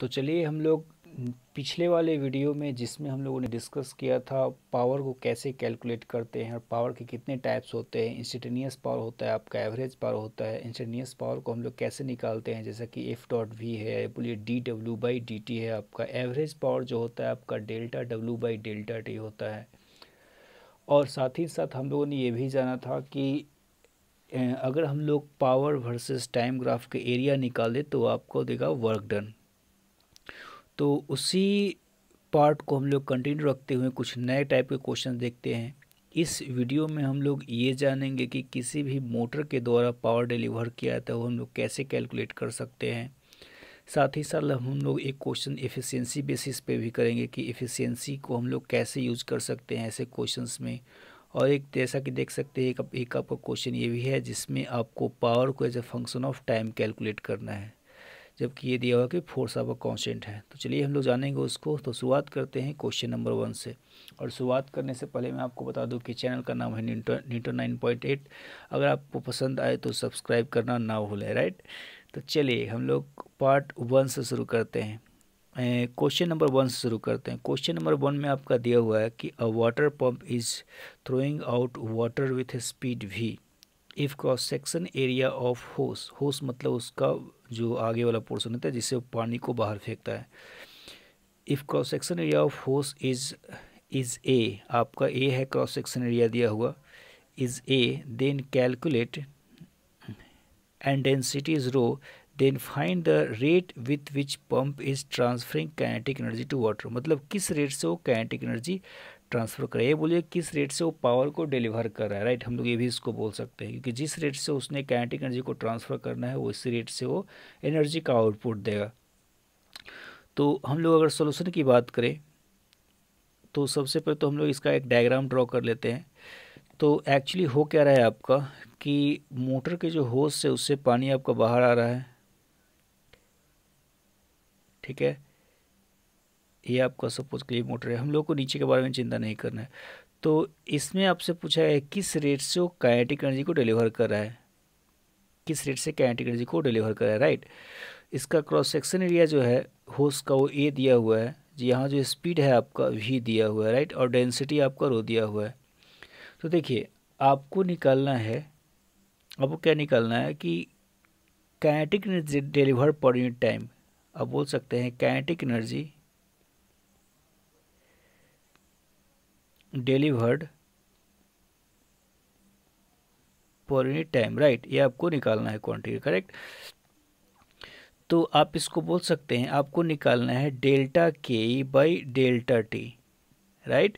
तो चलिए हम लोग पिछले वाले वीडियो में जिसमें हम लोगों ने डिस्कस किया था पावर को कैसे कैलकुलेट करते हैं और पावर के कितने टाइप्स होते हैं। इंस्टेंटेनियस पावर होता है, आपका एवरेज पावर होता है। इंस्टेंटेनियस पावर को हम लोग कैसे निकालते हैं, जैसा कि एफ डॉट वी है, बोलिए D W by D T है। आपका एवरेज पावर जो होता है आपका delta W by delta T होता है। और साथ ही साथ हम लोगों ने ये भी जाना था कि अगर हम लोग पावर वर्सेस टाइम ग्राफ के एरिया निकाल दें तो आपको देगा वर्क डन। तो उसी पार्ट को हम लोग कंटिन्यू रखते हुए कुछ नए टाइप के क्वेश्चन देखते हैं। इस वीडियो में हम लोग ये जानेंगे कि किसी भी मोटर के द्वारा पावर डिलीवर किया जाता है वो हम लोग कैसे कैलकुलेट कर सकते हैं। साथ ही साथ हम लोग एक क्वेश्चन एफिशिएंसी बेसिस पे भी करेंगे कि एफिशिएंसी को हम लोग कैसे यूज़ कर सकते हैं ऐसे क्वेश्चंस में। और एक जैसा कि देख सकते हैं एक आपका क्वेश्चन ये भी है जिसमें आपको पावर को as a function of time calculate करना है, जबकि ये दिया हुआ कि फोर्स आपका कांस्टेंट है। तो चलिए हम लोग जानेंगे उसको। तो शुरुआत करते हैं क्वेश्चन नंबर 1 से। और शुरुआत करने से पहले मैं आपको बता दूं कि चैनल का नाम है न्यूटन 9.8। अगर आपको पसंद आए तो सब्सक्राइब करना ना भूलें, राइट। तो चलिए हम लोग पार्ट 1 से शुरू करते हैं। क्वेश्चन नंबर 1 से शुरू करते हैं। क्वेश्चन नंबर 1 में आपका दिया हुआ है कि a water pump is throwing out water with speed v if cross section area of hose मतलब उसका जो आगे वाला पोर्शन होता है जिससे वो पानी को बाहर फेंकता है। If cross section area of hose is A, आपका ए है क्रॉस सेक्शन एरिया दिया हुआ, is A, then calculate and density is rho, then find the rate with which pump is transferring kinetic energy to water. मतलब किस rate से वो kinetic energy transfer करे, ये बोलिए किस रेट से वो पावर को डिलीवर कर रहा है, राइट। हम लोग ये भी इसको बोल सकते हैं क्योंकि जिस रेट से उसने काइनेटिक एनर्जी को ट्रांसफ़र करना है वो इसी रेट से वो एनर्जी का आउटपुट देगा। तो हम लोग अगर सोल्यूशन की बात करें तो सबसे पहले तो हम लोग इसका एक डायग्राम ड्रॉ कर लेते हैं। तो एक्चुअली हो क्या रहा है आपका कि मोटर के जो होस से उससे पानी आपका बाहर आ रहा है, ठीक है। ये आपका सपोज के लिए मोटर है, हम लोग को नीचे के बारे में चिंता नहीं करना है। तो इसमें आपसे पूछा है किस रेट से वो काइनेटिक एनर्जी को डिलीवर कर रहा है, किस रेट से काइनेटिक एनर्जी को डिलीवर कर रहा है, राइट। इसका क्रॉस सेक्शन एरिया जो है होस का वो ए दिया हुआ है जी, यहाँ जो स्पीड है आपका वी दिया हुआ है, राइट, और डेंसिटी आपका रो दिया हुआ है। तो देखिए आपको निकालना है, आपको क्या निकालना है कि काइनेटिक एनर्जी डिलीवर पर यूनिट टाइम। आप बोल सकते हैं काइनेटिक एनर्जी डिलीवर्ड पर यूनिट टाइम, राइट, ये आपको निकालना है क्वांटिटी, करेक्ट। तो आप इसको बोल सकते हैं आपको निकालना है डेल्टा के बाई डेल्टा टी, राइट।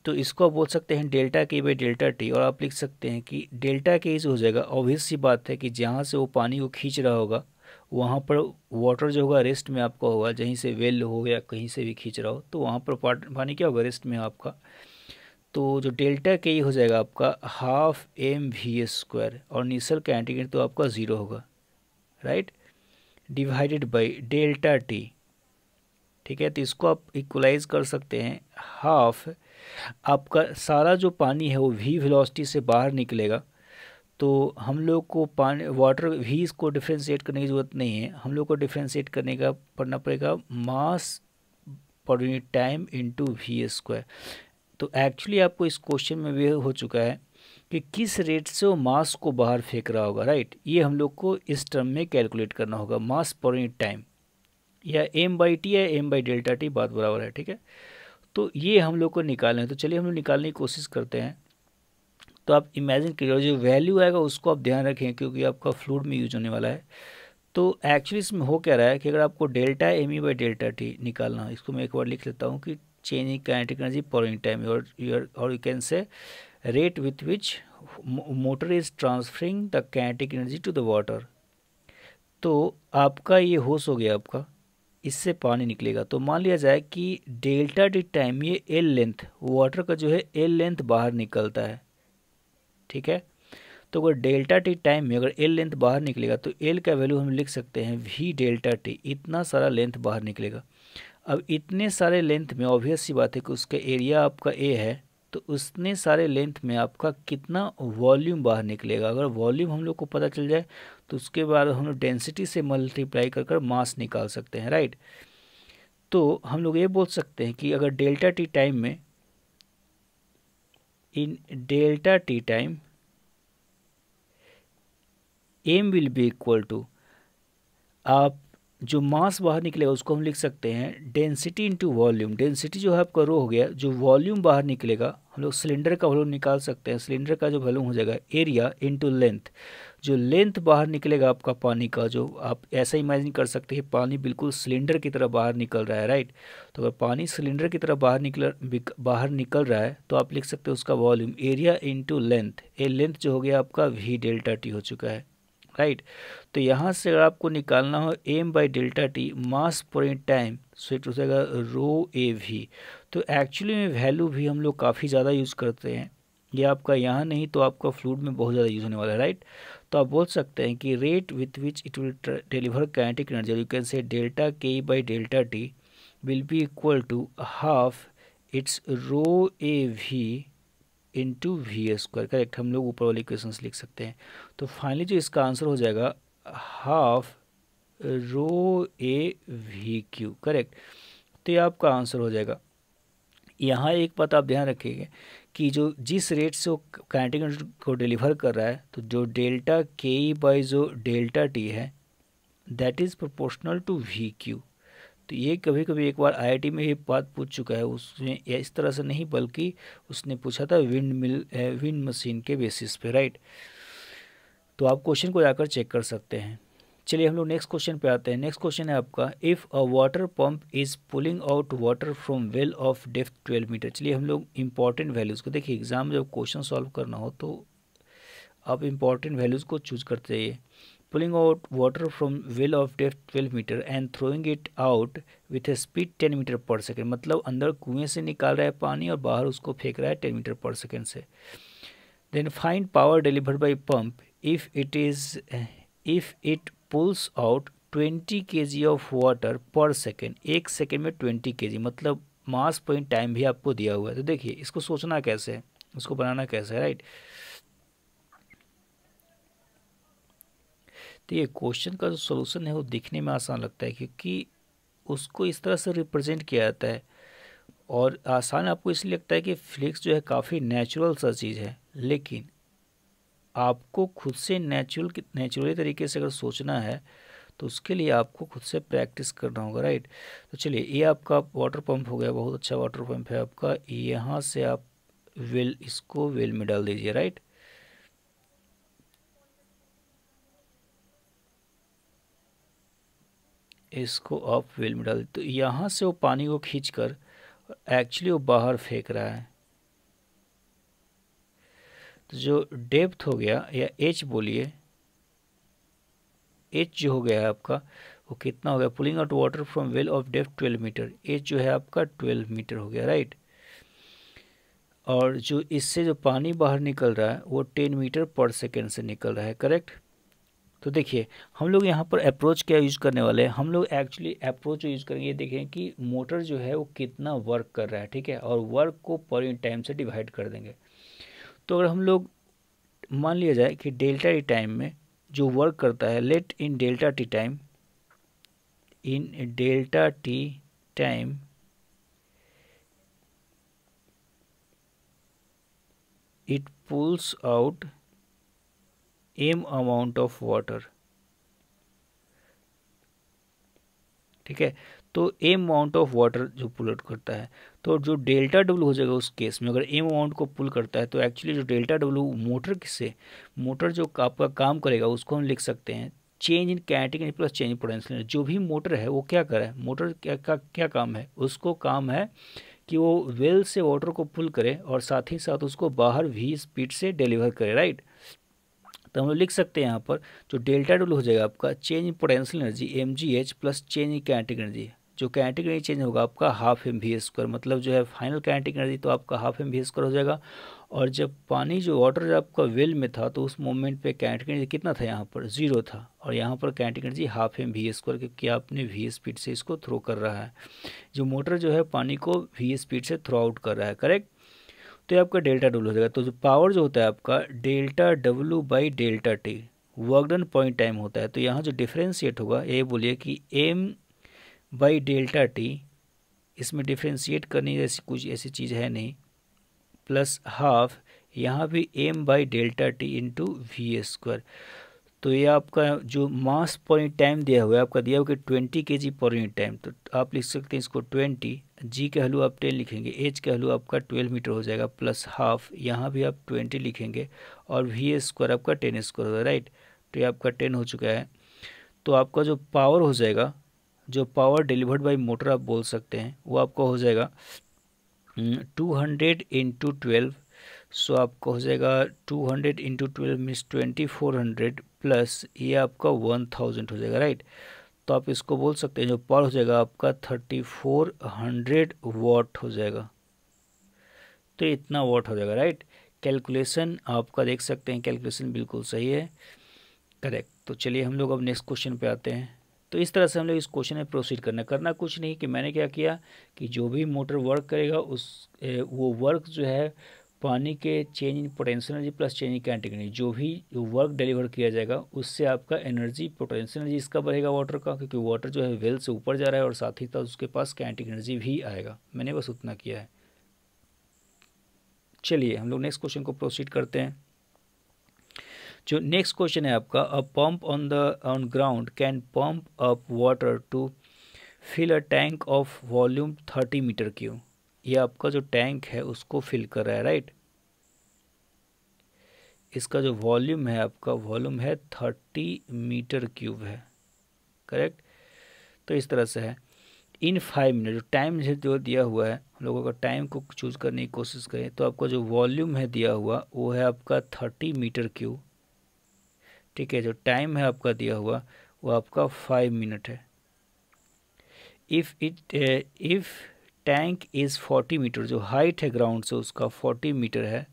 तो इसको आप बोल सकते हैं डेल्टा के बाई डेल्टा टी, और आप लिख सकते हैं कि डेल्टा के हो जाएगा, ऑब्वियस सी बात है कि जहाँ से वो पानी को खींच रहा होगा वहाँ पर वाटर जो होगा रेस्ट में आपका होगा, जहीं से वेल हो या कहीं से भी खींच रहा हो तो वहाँ पर पानी क्या होगा, रेस्ट में आपका। तो जो डेल्टा के हो जाएगा आपका हाफ एम वी स्क्वायर, और इनिशियल काइनेटिक तो आपका 0 होगा, right, divided by delta T, ठीक है। तो इसको आप इक्वलाइज कर सकते हैं, हाफ आपका सारा जो पानी है वो वी वेलोसिटी से बाहर निकलेगा। तो हम लोग को पानी वाटर वी इसको डिफ्रेंशिएट करने की ज़रूरत नहीं है, हम लोग को डिफ्रेंशिएट करने का पड़ना पड़ेगा mass per unit time into v square. तो एक्चुअली आपको इस क्वेश्चन में भी हो चुका है कि किस रेट से वो मास को बाहर फेंक रहा होगा, राइट। ये हम लोग को इस टर्म में कैलकुलेट करना होगा, मास पर यूनिट टाइम, या एम बाई टी या एम बाई डेल्टा टी, बात बराबर है, ठीक है। तो ये हम लोग को निकालना है। तो चलिए हम लोग निकालने की कोशिश करते हैं। तो आप इमेजिन करिए जो वैल्यू आएगा उसको आप ध्यान रखें क्योंकि आपका फ्लूइड में यूज होने वाला है। तो एक्चुअली इसमें हो क्या रहा है कि अगर आपको delta m e by delta t निकालना, इसको मैं एक बार लिख लेता हूँ कि change in kinetic energy per unit time, और you can say rate with which motor is transferring the kinetic energy to the water. तो आपका ये होश हो गया आपका, इससे पानी निकलेगा। तो मान लिया जाए कि डेल्टा टी टाइम ये एल लेंथ वाटर का जो है एल लेंथ बाहर निकलता है, ठीक है। तो अगर डेल्टा टी टाइम में अगर एल लेंथ बाहर निकलेगा तो एल का वैल्यू हम लिख सकते हैं वी डेल्टा टी, इतना सारा लेंथ बाहर निकलेगा। अब इतने सारे लेंथ में ऑब्वियस सी बात है कि उसका एरिया आपका ए है, तो उतने सारे लेंथ में आपका कितना वॉल्यूम बाहर निकलेगा। अगर वॉल्यूम हम लोग को पता चल जाए तो उसके बाद हम लोग डेंसिटी से मल्टीप्लाई कर कर मास निकाल सकते हैं, राइट। तो हम लोग ये बोल सकते हैं कि अगर डेल्टा टी टाइम में, in delta t time m will be equal to, आप जो मास बाहर निकलेगा उसको हम लिख सकते हैं डेंसिटी इंटू वॉल्यूम। डेंसिटी जो है आपका रो हो गया, जो वॉल्यूम बाहर निकलेगा हम लोग सिलेंडर का वॉल्यूम निकाल सकते हैं। सिलेंडर का जो वॉल्यूम हो जाएगा एरिया इंटू लेंथ। जो लेंथ बाहर निकलेगा आपका पानी का, जो आप ऐसा इमेजिन कर सकते हैं पानी बिल्कुल सिलेंडर की तरह बाहर निकल रहा है, राइट। तो अगर पानी सिलेंडर की तरह बाहर निकल रहा है तो आप लिख सकते हैं उसका वॉल्यूम एरिया इंटू लेंथ। ये लेंथ जो हो गया आपका वी डेल्टा टी हो चुका है, राइट। तो यहाँ से अगर आपको निकालना हो m by delta T mass per time, so it हो जाएगा रो ए वी। तो एक्चुअली में वैल्यू भी हम लोग काफ़ी ज़्यादा यूज़ करते हैं, ये आपका यहाँ नहीं तो आपका फ्लूइड में बहुत ज़्यादा यूज़ होने वाला है, राइट। तो आप बोल सकते हैं कि rate with which it will deliver kinetic energy, you can say delta के by delta t will be equal to half its rho A v into v square, correct. हम लोग ऊपर वाले इक्वेशंस लिख सकते हैं। तो फाइनली जो इसका आंसर हो जाएगा half rho A V Q, correct. तो ये आपका आंसर हो जाएगा। यहाँ एक बात आप ध्यान रखिएगा कि जो जिस रेट से वो काइनेटिक एनर्जी को डिलीवर कर रहा है, तो जो डेल्टा के बाई जो डेल्टा टी है that is proportional to v cube. तो ये कभी कभी एक बार आईआईटी में ये बात पूछ चुका है, उसने इस तरह से नहीं बल्कि उसने पूछा था विंड मशीन के बेसिस पे, राइट। तो आप क्वेश्चन को जाकर चेक कर सकते हैं। चलिए हम लोग नेक्स्ट क्वेश्चन पे आते हैं। नेक्स्ट क्वेश्चन है आपका, if a water pump is pulling out water from well of depth 12 metre. चलिए हम लोग इंपॉर्टेंट वैल्यूज़ को देखिए, एग्जाम में जब क्वेश्चन सॉल्व करना हो तो आप इंपॉर्टेंट वैल्यूज़ को चूज करते हैं। Pulling out water from well of depth 12 metre and throwing it out with a speed 10 metre per second, मतलब अंदर कुएं से निकाल रहा है पानी और बाहर उसको फेंक रहा है 10 मीटर पर सेकेंड से। Then find power delivered by pump if it pulls out 20 kg of water per second. एक सेकेंड में 20 kg, मतलब मास पॉइंट टाइम भी आपको दिया हुआ है। तो देखिए इसको सोचना कैसे है, उसको बनाना कैसे है, राइट। तो ये क्वेश्चन का जो सोल्यूशन है वो दिखने में आसान लगता है क्योंकि उसको इस तरह से रिप्रेजेंट किया जाता है, और आसान आपको इसलिए लगता है कि फिजिक्स जो है काफ़ी नेचुरल सा चीज़ है। लेकिन आपको खुद से नेचुरली तरीके से अगर सोचना है तो उसके लिए आपको खुद से प्रैक्टिस करना होगा, राइट। तो चलिए ये आपका वाटर पंप हो गया, बहुत अच्छा वाटर पंप है आपका। यहाँ से आप इसको वेल में डाल दीजिए, राइट। इसको आप वेल में डाल, तो यहाँ से वो पानी को खींचकर एक्चुअली वो बाहर फेंक रहा है। तो जो डेप्थ हो गया या एच बोलिए, एच जो हो गया है आपका वो कितना हो गया, pulling out water from well of depth 12 metre, H जो है आपका 12 मीटर हो गया, राइट। और जो इससे जो पानी बाहर निकल रहा है वो 10 मीटर पर सेकेंड से निकल रहा है, करेक्ट। तो देखिए हम लोग यहाँ पर अप्रोच क्या यूज़ करने वाले हैं, हम लोग एक्चुअली अप्रोच यूज़ करेंगे, देखें कि मोटर जो है वो कितना वर्क कर रहा है, ठीक है, और वर्क को पर टाइम से डिवाइड कर देंगे। तो अगर हम लोग मान लिया जाए कि डेल्टा टी टाइम में जो वर्क करता है, let in delta t time it pulls out m amount of water, ठीक है। तो m अमाउंट ऑफ वाटर जो पुल आउट करता है, तो जो डेल्टा डब्ल्यू हो जाएगा उस केस में, अगर m अमाउंट को पुल करता है तो एक्चुअली जो डेल्टा डब्ल्यू मोटर जो आपका काम करेगा उसको हम लिख सकते हैं change in kinetic energy plus change in potential energy. जो भी मोटर है वो क्या कर रहा है, मोटर क्या काम है, उसको काम है कि वो वेल से वाटर को पुल करे और साथ ही साथ उसको बाहर भी स्पीड से डिलीवर करे, राइट। तो हम लोग लिख सकते हैं यहाँ पर जो डेल्टा डब्ल्यू हो जाएगा आपका change in potential energy mgh plus change in kinetic energy. जो काइनेटिक एनर्जी चेंज होगा आपका हाफ mv स्क्वायर, मतलब जो है फाइनल काइनेटिक एनर्जी तो आपका हाफ mv स्क्वायर हो जाएगा। और जब पानी जो वाटर जब आपका वेल में था तो उस मोमेंट पे काइनेटिक एनर्जी कितना था, यहाँ पर 0 था, और यहाँ पर kinetic energy half mv square, क्योंकि आपने v स्पीड से इसको थ्रो कर रहा है। जो मोटर जो है पानी को v स्पीड से थ्रो आउट कर रहा है, करेक्ट। तो ये आपका डेल्टा डब्ल्यू हो जाएगा। तो जो पावर जो होता है आपका delta W by delta T work done point time होता है। तो यहाँ जो डिफ्रेंशिएट होगा ये बोलिए कि एम बाई डेल्टा टी, इसमें डिफ्रेंशिएट करने जैसी कुछ ऐसी चीज़ है नहीं, प्लस हाफ यहाँ भी m by delta T into v square. तो ये आपका जो मास पर यूनिट टाइम दिया हुआ है आपका दिया हुआ कि 20 kg पर यूनिट टाइम, तो आप लिख सकते हैं इसको 20, जी का वैल्यू आप 10 लिखेंगे, एच का वैल्यू आपका 12 मीटर हो जाएगा, प्लस हाफ यहाँ भी आप 20 लिखेंगे और वी स्क्वायर आपका 10 स्क्वायर होगा, राइट। तो ये आपका 10 हो चुका है। तो आपका जो पावर हो जाएगा, जो पावर डिलीवर्ड बाई मोटर आप बोल सकते हैं, वो आपका हो जाएगा 200 इंटू 12। सो आपका हो जाएगा 200 इंटू 12 मीन्स 2400 प्लस ये आपका 1000 हो जाएगा, राइट। तो आप इसको बोल सकते हैं जो पावर हो जाएगा आपका 3400 वाट हो जाएगा। तो इतना वाट हो जाएगा, राइट। कैलकुलेशन आपका देख सकते हैं, कैलकुलेशन बिल्कुल सही है, करेक्ट। तो चलिए हम लोग अब नेक्स्ट क्वेश्चन पे आते हैं। तो इस तरह से हम लोग इस क्वेश्चन में प्रोसीड करना कुछ नहीं कि मैंने क्या किया कि जो भी मोटर वर्क करेगा वो वर्क जो है पानी के change in potential energy plus change in kinetic energy, जो भी वर्क डिलीवर किया जाएगा उससे आपका एनर्जी पोटेंशियल एनर्जी इसका बढ़ेगा वाटर का, क्योंकि वाटर जो है वेल से ऊपर जा रहा है और साथ ही साथ उसके पास काइनेटिक एनर्जी भी आएगा। मैंने बस उतना किया है। चलिए हम लोग नेक्स्ट क्वेश्चन को प्रोसीड करते हैं। जो नेक्स्ट क्वेश्चन है आपका, a pump on ground can pump up water to fill a tank of volume 30 metre cube. ये आपका जो टैंक है उसको फिल कर रहा है, राइट। इसका जो वॉल्यूम है आपका वॉल्यूम है 30 मीटर क्यूब है, करेक्ट। तो इस तरह से है इन 5 मिनट, जो टाइम जो दिया हुआ है हम लोगों का टाइम को चूज करने की कोशिश करें तो आपका जो वॉल्यूम है दिया हुआ वो है आपका 30 मीटर क्यूब, ठीक है। जो टाइम है आपका दिया हुआ वो आपका 5 मिनट है। इफ़ टैंक इज़ 40 मीटर, जो हाइट है ग्राउंड से उसका 40 मीटर है,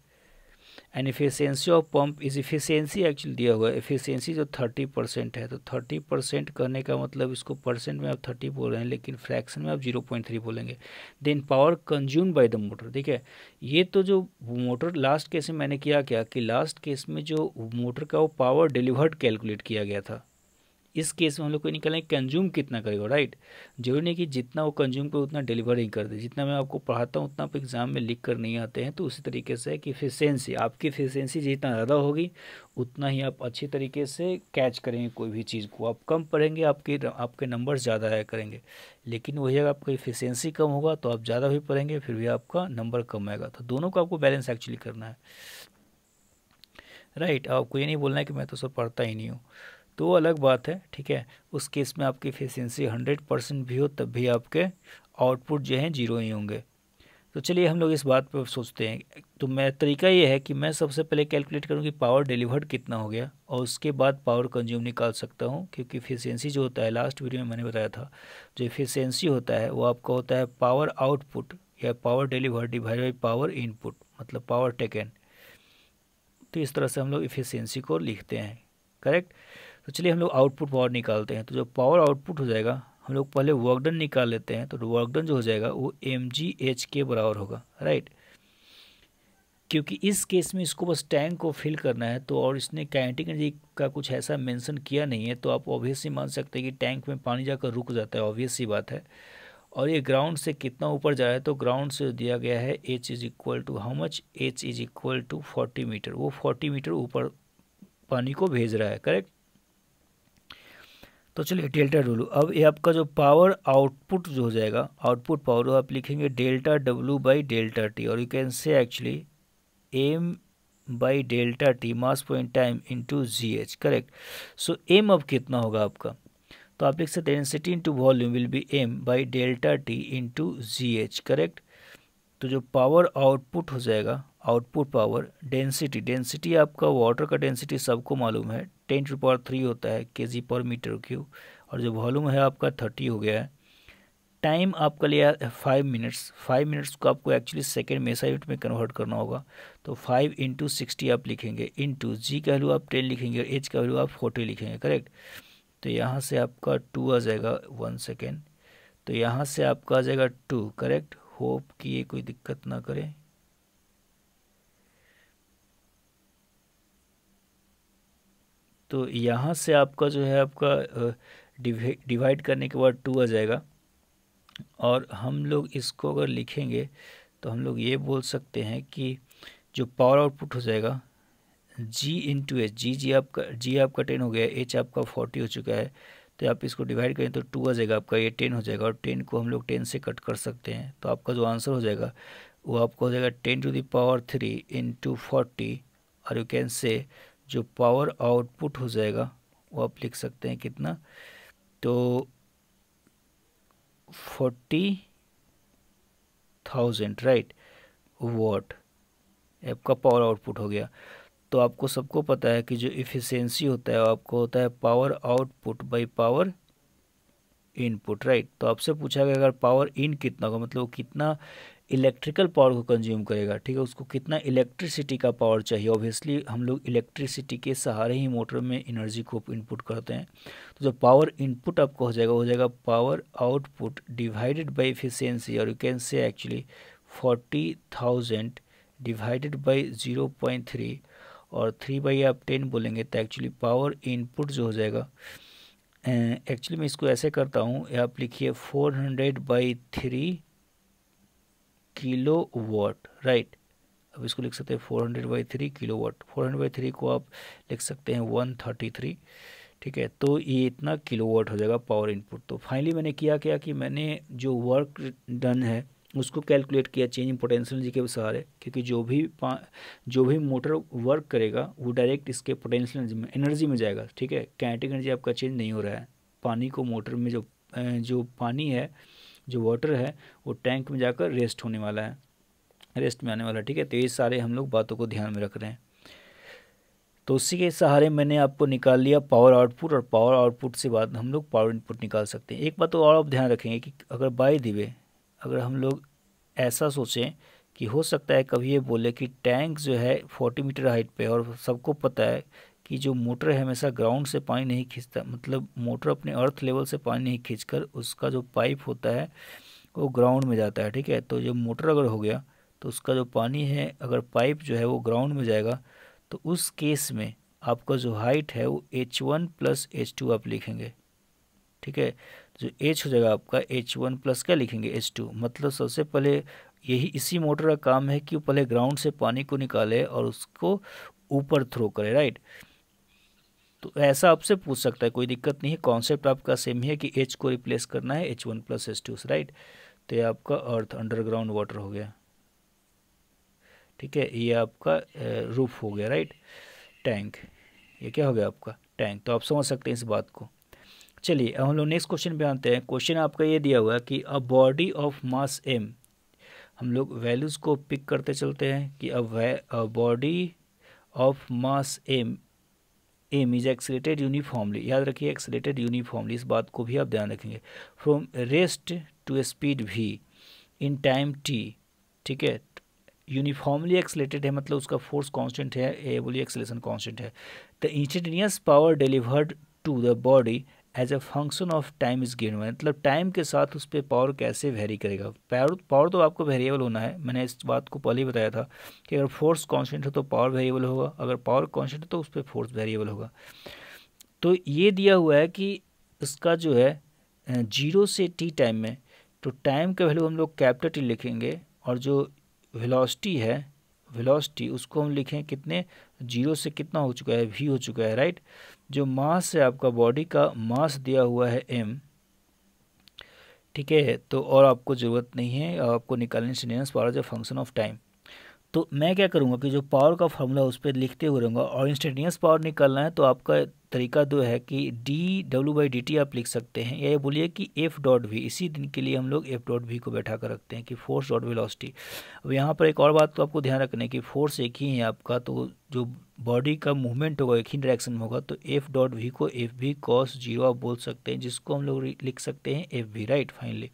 and efficiency of pump is, efficiency actually दिया हुआ है, इफिशियंसी जो 30% है, तो 30% करने का मतलब इसको परसेंट में आप 30 बोल रहे हैं लेकिन फ्रैक्शन में आप 0.3 बोलेंगे। Then power consume by the motor, ठीक है। ये तो जो मोटर लास्ट केस में मैंने किया क्या कि लास्ट केस में जो मोटर का वो पावर डिलीवर्ड कैलकुलेट किया गया था, इस केस में हम लोग को निकालना है कंज्यूम कितना करेगा, राइट। जरूरी नहीं कि जितना वो कंज्यूम करे उतना डिलीवर ही कर दे। जितना मैं आपको पढ़ाता हूँ उतना आप एग्जाम में लिख कर नहीं आते हैं, तो उसी तरीके से है कि एफिशिएंसी, आपकी एफिशिएंसी जितना ज़्यादा होगी उतना ही आप अच्छी तरीके से कैच करेंगे कोई भी चीज़ को। आप कम पढ़ेंगे आपके नंबर ज़्यादा आया करेंगे, लेकिन वही अगर आपका एफिशिएंसी कम होगा तो आप ज़्यादा भी पढ़ेंगे फिर भी आपका नंबर कम आएगा। तो दोनों को आपको बैलेंस एक्चुअली करना है, राइट। आपको ये नहीं बोलना है कि मैं तो सब पढ़ता ही नहीं हूँ, तो वो अलग बात है, ठीक है। उस केस में आपकी एफिशिएंसी 100% भी हो तब भी आपके आउटपुट जो हैं 0 ही होंगे। तो चलिए हम लोग इस बात पर सोचते हैं। तो मैं तरीका ये है कि मैं सबसे पहले कैलकुलेट करूँ कि पावर डिलीवर्ड कितना हो गया और उसके बाद पावर कंज्यूम निकाल सकता हूँ, क्योंकि एफिशिएंसी जो होता है लास्ट वीडियो में मैंने बताया था, जो एफिशिएंसी होता है वो आपका होता है पावर आउटपुट या power delivered divide by power input, मतलब पावर टेकन। तो इस तरह से हम लोग एफिशिएंसी को लिखते हैं, करेक्ट। तो चलिए हम लोग आउटपुट पावर निकालते हैं। तो जो पावर आउटपुट हो जाएगा हम लोग पहले वर्क डन निकाल लेते हैं। तो वर्क डन जो हो जाएगा वो mgh के बराबर होगा, राइट। क्योंकि इस केस में इसको बस टैंक को फिल करना है, तो और इसने काइनेटिक एनर्जी का कुछ ऐसा मेंशन किया नहीं है, तो आप ऑब्वियसली मान सकते हैं कि टैंक में पानी जाकर रुक जाता है, ऑब्वियस सी बात है। और ये ग्राउंड से कितना ऊपर जाए, तो ग्राउंड से दिया गया है h is equal to how much, h is equal to 40 metre. वो 40 मीटर ऊपर पानी को भेज रहा है, करेक्ट। तो चलिए डेल्टा डब्ल्यू, अब ये आपका जो पावर आउटपुट जो हो जाएगा, आउटपुट पावर आप लिखेंगे delta W by delta T, और you can say actually M by delta T mass point time into G H, correct. So M अब कितना होगा आपका, तो आप लिख सकते हैं density into volume will be M by delta T into G H, correct. तो जो पावर आउटपुट हो जाएगा, आउटपुट पावर डेंसिटी, डेंसिटी आपका वाटर का डेंसिटी सबको मालूम है 10⁻³ होता है kg पर मीटर क्यूब, और जो वॉल्यूम है आपका 30 हो गया है। टाइम आपका लिया 5 मिनट्स, 5 मिनट्स को आपको एक्चुअली सेकेंड में SI यूनिट में कन्वर्ट करना होगा। तो 5 इंटू 60 आप लिखेंगे, इंटू जी का वैल्यू आप 10 लिखेंगे और एच का वैल्यू आप 40 लिखेंगे, करेक्ट। तो यहाँ से आपका 2 आ जाएगा, 1 सेकेंड। तो यहाँ से आपका आ जाएगा 2, करेक्ट। होप कि ये कोई दिक्कत ना करे, तो यहाँ से आपका जो है आपका डिवाइड करने के बाद 2 आ जाएगा, और हम लोग इसको अगर लिखेंगे तो हम लोग ये बोल सकते हैं कि जो पावर आउटपुट हो जाएगा जी इंटू एच, जी आपका 10 हो गया, एच आपका 40 हो चुका है, तो आप इसको डिवाइड करें तो 2 आ जाएगा आपका, ये 10 हो जाएगा, और 10 को हम लोग 10 से कट कर सकते हैं, तो आपका जो आंसर हो जाएगा वो आपका हो जाएगा 10⁻³ इंटू 40, और यू कैन से जो पावर आउटपुट हो जाएगा वो आप लिख सकते हैं कितना, तो 40,000 राइट वॉट आपका पावर आउटपुट हो गया। तो आपको सबको पता है कि जो इफ़िशेंसी होता है वो आपको होता है power output by power input, right. तो आपसे पूछा गया अगर पावर इन कितना होगा, मतलब वो कितना इलेक्ट्रिकल पावर को कंज्यूम करेगा, ठीक है, उसको कितना इलेक्ट्रिसिटी का पावर चाहिए। ऑब्वियसली हम लोग इलेक्ट्रिसिटी के सहारे ही मोटर में एनर्जी को इनपुट करते हैं, तो जो पावर इनपुट आपको हो जाएगा power output divided by efficiency, और you can say actually 40,000 divided by 0.3, और 3 आप 10 बोलेंगे तो एक्चुअली पावर इनपुट जो हो जाएगा, एक्चुअली मैं इसको ऐसे करता हूँ, आप लिखिए 400/3 किलो वाट, राइट। अब इसको लिख सकते हैं 400/3 किलो वाट, 400/3 को आप लिख सकते हैं 133, ठीक है, तो ये इतना किलो वाट हो जाएगा पावर इनपुट। तो फाइनली मैंने किया क्या कि मैंने जो वर्क डन है उसको कैलकुलेट किया चेंज इन पोटेंशियल एनर्जी के सहारे, क्योंकि जो भी मोटर वर्क करेगा वो डायरेक्ट इसके पोटेंशियल एनर्जी में जाएगा, ठीक है, काइनेटिक एनर्जी आपका चेंज नहीं हो रहा है। पानी को मोटर में जो पानी है, जो वाटर है, वो टैंक में जाकर रेस्ट होने वाला है, रेस्ट में आने वाला है, ठीक है। तो ये सारे हम लोग बातों को ध्यान में रख रहे हैं। तो उसी के सहारे मैंने आपको निकाल लिया पावर आउटपुट, और पावर आउटपुट से बाद हम लोग पावर इनपुट निकाल सकते हैं। एक बात तो और आप ध्यान रखेंगे कि अगर बाय द वे अगर हम लोग ऐसा सोचें कि हो सकता है कभी ये बोले कि टैंक जो है 40 मीटर हाइट पे, और सबको पता है कि जो मोटर है हमेशा ग्राउंड से पानी नहीं खींचता, मतलब मोटर अपने अर्थ लेवल से पानी नहीं खींचकर उसका जो पाइप होता है वो ग्राउंड में जाता है, ठीक है। तो जो मोटर अगर हो गया तो उसका जो पानी है अगर पाइप जो है वो ग्राउंड में जाएगा, तो उस केस में आपका जो हाइट है वो h1 + h2 आप लिखेंगे, ठीक है। जो h हो जाएगा आपका h1 + क्या लिखेंगे h2, मतलब सबसे पहले इसी मोटर का काम है कि वो पहले ग्राउंड से पानी को निकाले और उसको ऊपर थ्रो करे, राइट। तो ऐसा आपसे पूछ सकता है, कोई दिक्कत नहीं है, कॉन्सेप्ट आपका सेम है कि h को रिप्लेस करना है h1 + h2 से, राइट। तो ये आपका अर्थ अंडरग्राउंड वाटर हो गया, ठीक है, ये आपका रूफ हो गया, राइट, टैंक, ये क्या हो गया आपका टैंक। तो आप समझ सकते हैं इस बात को। चलिए अब हम लोग नेक्स्ट क्वेश्चन पे आते हैं। क्वेश्चन आपका ये दिया हुआ है कि a body of mass m, हम लोग वैल्यूज़ को पिक करते चलते हैं कि a body of mass m is accelerated uniformly, याद रखिए एक्सेलेटेड यूनिफॉर्मली, इस बात को भी आप ध्यान रखेंगे, from rest to speed v in time t, ठीक है। यूनिफॉर्मली एक्सेलेटेड है मतलब उसका फोर्स कांस्टेंट है, ये बोलिए एक्सेलेरेशन कांस्टेंट है। The instantaneous power delivered to the body as a function of time is given, मतलब टाइम के साथ उस पर पावर कैसे वेरी करेगा। पावर तो आपको वेरिएबल होना है, मैंने इस बात को पहले ही बताया था कि अगर फोर्स कांस्टेंट है तो पावर वेरिएबल होगा, अगर पावर कांस्टेंट है तो उस पर फोर्स वेरिएबल होगा। तो ये दिया हुआ है कि इसका जो है 0 से t टाइम में, तो टाइम का वैल्यू हम लोग कैपिटल टी लिखेंगे, और जो वेलोसिटी है, वेलोसिटी उसको हम लिखें कितने, 0 से कितना हो चुका है v हो चुका है, राइट। जो मास है आपका बॉडी का मास दिया हुआ है m, ठीक है, तो और आपको ज़रूरत नहीं है, आपको निकालनी instantaneous power as a function of time. तो मैं क्या करूँगा कि जो पावर का फार्मूला उस पर लिखते हुए रहूँगा, और इंस्टेंटेनियस पावर निकालना है तो आपका तरीका दो है कि dw/dt आप लिख सकते हैं, या ये बोलिए कि F.v, इसी दिन के लिए हम लोग F.v को बैठा कर रखते हैं कि फोर्स डॉट वेलोसिटी। अब यहाँ पर एक और बात तो आपको ध्यान रखना है कि फोर्स एक ही है आपका, तो जो बॉडी का मूवमेंट होगा एक ही डायरेक्शन में होगा, तो F.v को Fv cos 0 आप बोल सकते हैं, जिसको हम लोग लिख सकते हैं Fv, राइट। फाइनली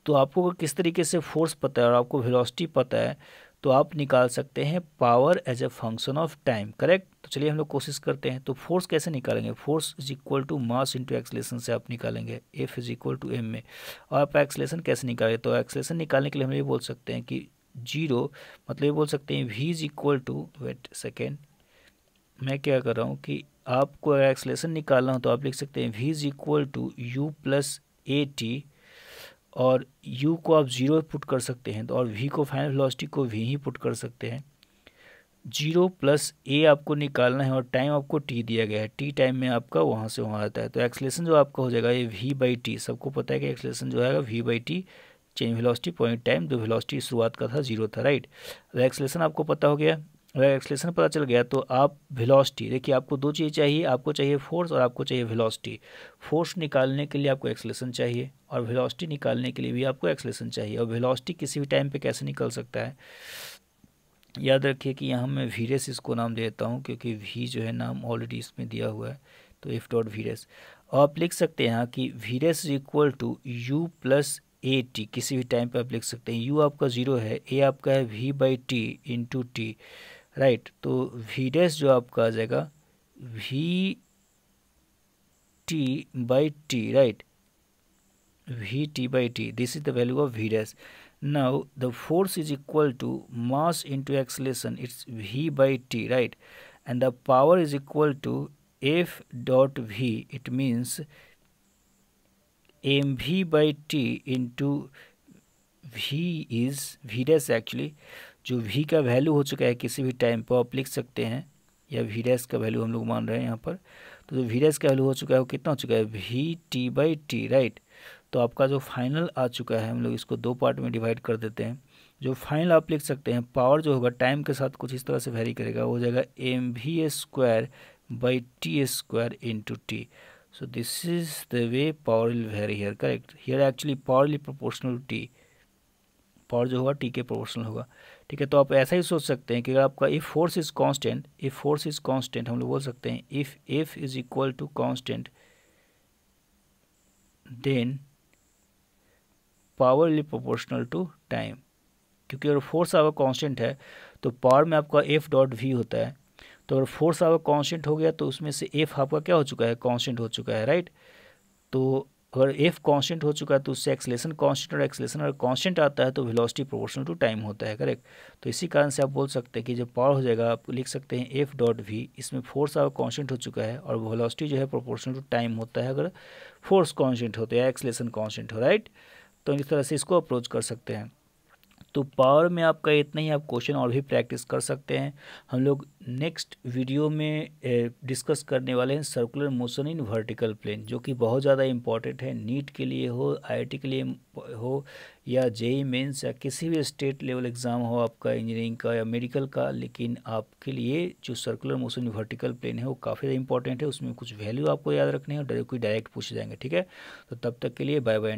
तो आपको किस तरीके से फोर्स पता है और आपको वेलोसिटी पता है, तो आप निकाल सकते हैं power as a function of time, correct. तो चलिए हम लोग कोशिश करते हैं। तो फोर्स कैसे निकालेंगे, force is equal to mass into acceleration से आप निकालेंगे, F is equal to m में। और आप एक्सेलेरेशन कैसे निकालेंगे, तो एक्सेलेरेशन निकालने के लिए हम ये बोल सकते हैं कि 0, मतलब ये बोल सकते हैं v is equal to, wait second, मैं क्या कर रहा हूँ कि आपको अगर एक्सेलरेशन निकालना हो तो आप लिख सकते हैं v is equal to u plus a t, और u को आप 0 पुट कर सकते हैं तो, और v को फाइनल वेलोसिटी को v ही पुट कर सकते हैं। 0 प्लस a आपको निकालना है और टाइम आपको t दिया गया है, t टाइम में आपका वहाँ से वहाँ आता है, तो एक्सेलरेशन जो आपका हो जाएगा ये v बाई टी। सबको पता है कि एक्सेलरेशन जो है v by T change velocity point time, जो वेलोसिटी शुरुआत का था 0 था, राइट। अब एक्सेलरेशन आपको पता हो गया, अगर एक्सेलरेशन पता चल गया तो आप वेलोसिटी, देखिए आपको दो चीज़ चाहिए, आपको चाहिए फोर्स और आपको चाहिए वेलोसिटी। फोर्स निकालने के लिए आपको एक्सेलरेशन चाहिए और वेलोसिटी निकालने के लिए भी आपको एक्सेलरेशन चाहिए। और वेलोसिटी किसी भी टाइम पे कैसे निकल सकता है, याद रखिए कि यहाँ मैं वी रेस इसको नाम दे देता हूँ क्योंकि वी जो है नाम ऑलरेडी इसमें दिया हुआ है, तो एफ डॉट वी रेस। आप लिख सकते हैं यहाँ कि वी रेस is equal to u plus a t, किसी भी टाइम पे आप लिख सकते हैं। यू आपका 0 है, ए आपका है v by t into t, right. तो वी रेस जो आपका आ जाएगा v t by t, right, v t by t, this is the value of v dash. Now the force is equal to mass into acceleration, it's v by t, right, and the power is equal to f dot v, it means mv by t into v is v dash, actually जो v का value हो चुका है किसी भी time पर आप लिख सकते हैं, या v dash का वैल्यू हम लोग मान रहे हैं यहाँ पर, तो जो v dash का वैल्यू हो चुका है वो कितना हो चुका है v t by t, right. तो आपका जो फाइनल आ चुका है, हम लोग इसको दो पार्ट में डिवाइड कर देते हैं। जो फाइनल आप लिख सकते हैं, पावर जो होगा टाइम के साथ कुछ इस तरह से वेरी करेगा, वो हो जाएगा m v square by t square into t. So this is the way power will vary here, correct. Here actually power will proportional to t, power जो होगा टी के प्रोपोर्शनल होगा, ठीक है। तो आप ऐसा ही सोच सकते हैं कि अगर आपका if force is constant, if force is constant हम लोग बोल सकते हैं if F is equal to constant then power is proportional to time, क्योंकि अगर फोर्स आपका कांस्टेंट है तो पावर में आपका एफ डॉट वी होता है। तो अगर फोर्स आपका कांस्टेंट हो गया तो उसमें से एफ आपका क्या हो चुका है, कांस्टेंट हो चुका है, राइट। तो अगर एफ कांस्टेंट हो चुका है तो उससे एक्सेलरेशन कांस्टेंट, और एक्सेलरेशन अगर कांस्टेंट आता है तो वेलोसिटी प्रोपोर्शनल टू टाइम होता है, करेक्ट। तो इसी कारण से आप बोल सकते हैं कि जो पावर हो जाएगा आप लिख सकते हैं एफ डॉट वी, इसमें फोर्स आपका कांस्टेंट हो चुका है और वेलोसिटी जो है प्रोपोर्शनल टू टाइम होता है अगर फोर्स कांस्टेंट हो तो, या एक्सेलरेशन कांस्टेंट हो, राइट। तो इस तरह से इसको अप्रोच कर सकते हैं। तो पावर में आपका इतना ही, आप क्वेश्चन और भी प्रैक्टिस कर सकते हैं। हम लोग नेक्स्ट वीडियो में डिस्कस करने वाले हैं circular motion in vertical plane, जो कि बहुत ज़्यादा इंपॉर्टेंट है, नीट के लिए हो, आईआईटी के लिए हो, या जेईई मेंस, या किसी भी स्टेट लेवल एग्ज़ाम हो आपका इंजीनियरिंग का या मेडिकल का। लेकिन आपके लिए जो circular motion in vertical plane है वो काफ़ी ज़्यादा इंपॉर्टेंट है, उसमें कुछ वैल्यू आपको याद रखने हैं और कोई डायरेक्ट पूछे जाएंगे, ठीक है। तो तब तक के लिए बाय बाय।